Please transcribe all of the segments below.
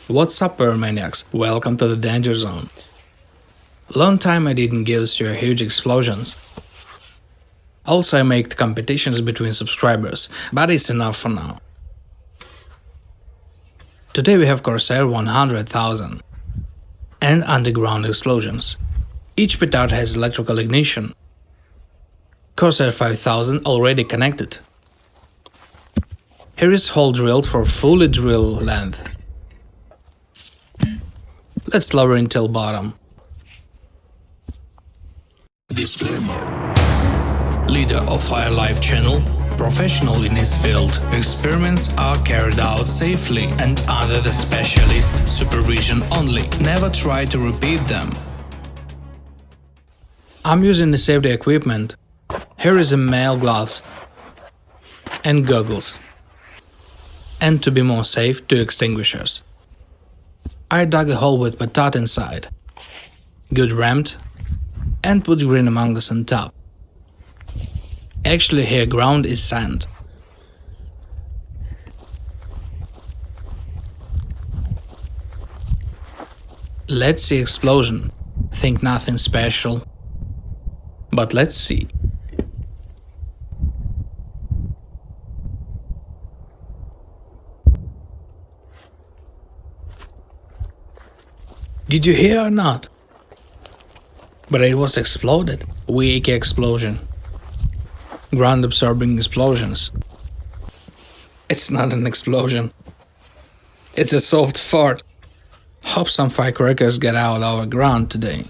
What's up, Pyromaniacs? Welcome to the Danger Zone. Long time I didn't give you huge explosions. Also I make competitions between subscribers, but it's enough for now. Today we have Corsair 100,000 and underground explosions. Each petard has electrical ignition. Corsair 5000 already connected. Here is hole drilled for fully drill length. Let's lower until bottom. Disclaimer. Leader of Firelife channel, professional in his field, experiments are carried out safely and under the specialist's supervision only. Never try to repeat them. I'm using the safety equipment. Here is a male gloves and goggles. And to be more safe, 2 extinguishers. I dug a hole with petard inside, good rammed, and put green among us on top. Actually here ground is sand. Let's see explosion. Think nothing special. But let's see. Did you hear or not? But it was exploded. Weak explosion. Ground absorbing explosions. It's not an explosion. It's a soft fart. Hope some firecrackers get out our ground today.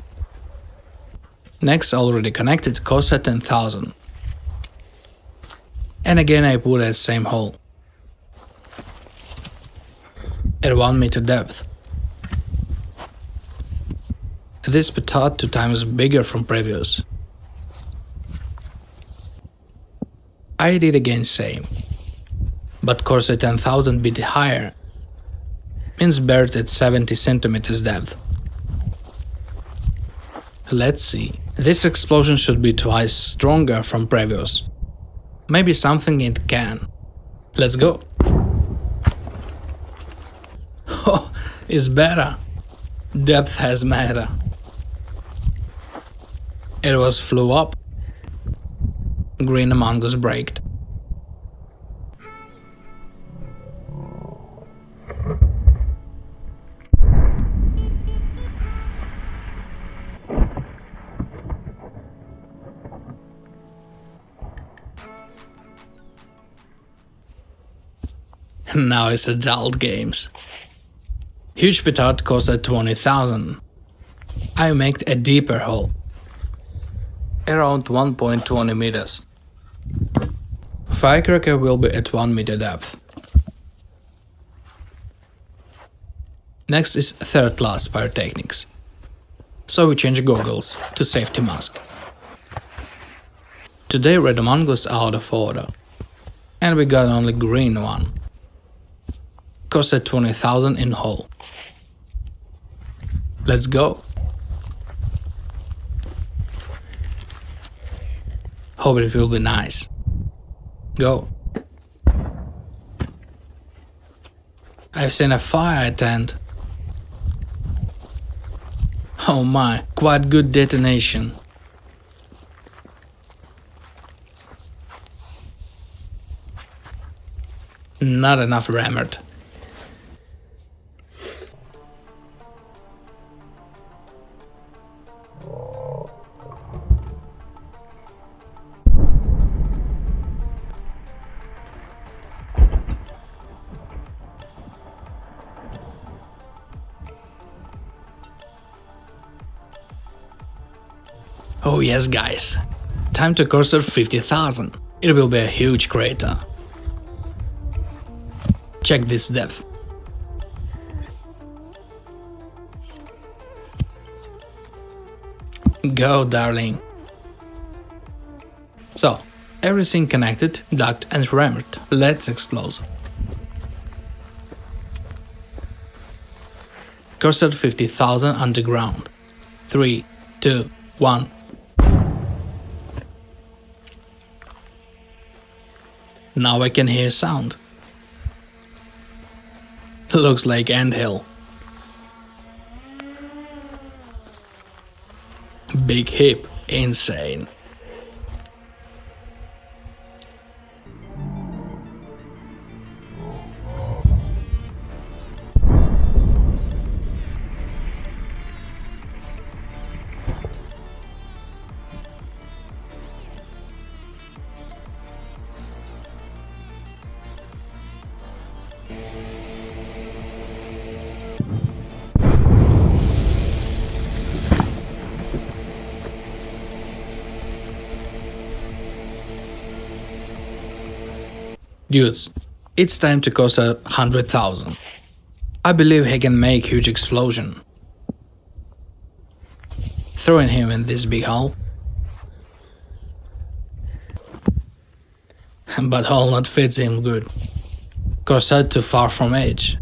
Next already connected Corsair 10,000. And again I put at same hole. At 1 meter depth. This petard 2 times bigger from previous. I did again same. But Corsair 10,000 bit higher. Means buried at 70 centimeters depth. Let's see. This explosion should be twice stronger from previous. Maybe something it can. Let's go. Oh, it's better. Depth has matter. It was flew up. Green among us braked. Now it's adult games. Huge petard costs at 20,000. I made a deeper hole. Around 1.20 meters. Firecracker will be at 1 meter depth. Next is third class pyrotechnics. So we change goggles to safety mask. Today red among us out of order. And we got only green one. Cost at 20,000 in hole. Let's go. Hope it will be nice. Go. I've seen a fire tent. Oh my, quite good detonation. Not enough rammered. Oh yes guys, time to Corsair 50,000. It will be a huge crater. Check this depth. Go darling. So, everything connected, duct and rammed. Let's explode. Corsair 50,000 underground. 3, 2, 1. Now I can hear sound. Looks like anthill. Big hip, insane. Dudes, it's time to Corsair 100,000. I believe he can make huge explosion. Throwing him in this big hole. But hole not fits him good. Corsair too far from edge.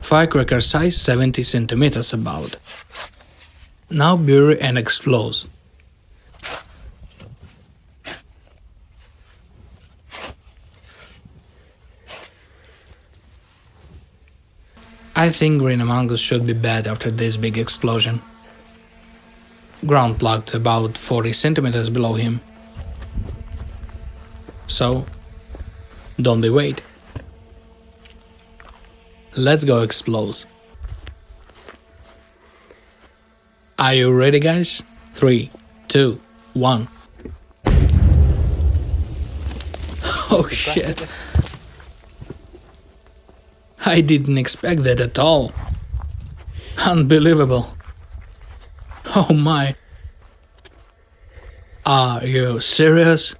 Firecracker size 70 centimeters about. Now bury and explode. I think Green Among Us should be bad after this big explosion. Ground plugged about 40 centimeters below him. So, don't be wait. Let's go explode. Are you ready, guys? 3, 2, 1. Oh shit. I didn't expect that at all. Unbelievable. Oh my. Are you serious?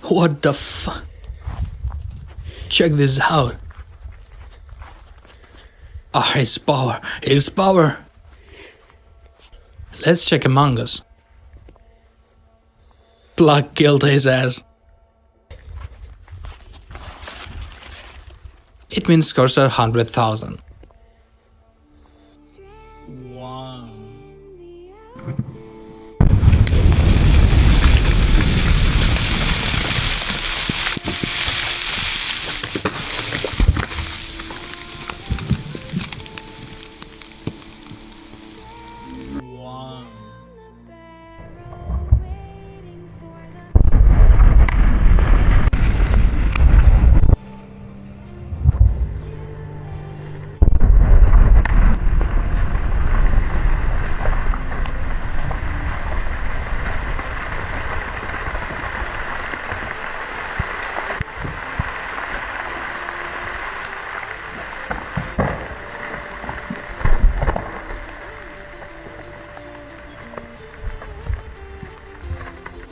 What the f... Check this out. Ah, it's power. It's power. Let's check Among Us. Plug killed his ass. It means Corsair 100,000. Wow.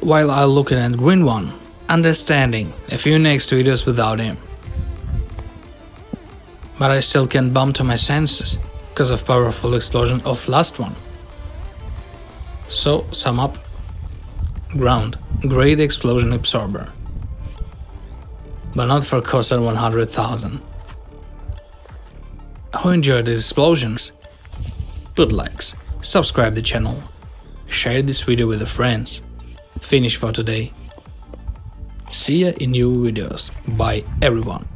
While I'm looking at green one, understanding a few next videos without him. But I still can't bump to my senses, because of powerful explosion of last one. So, sum up. Ground, great explosion absorber. But not for Corsair 100,000. Who enjoyed these explosions? Put likes, subscribe the channel, share this video with your friends. Finish for today. See ya in new videos. Bye everyone.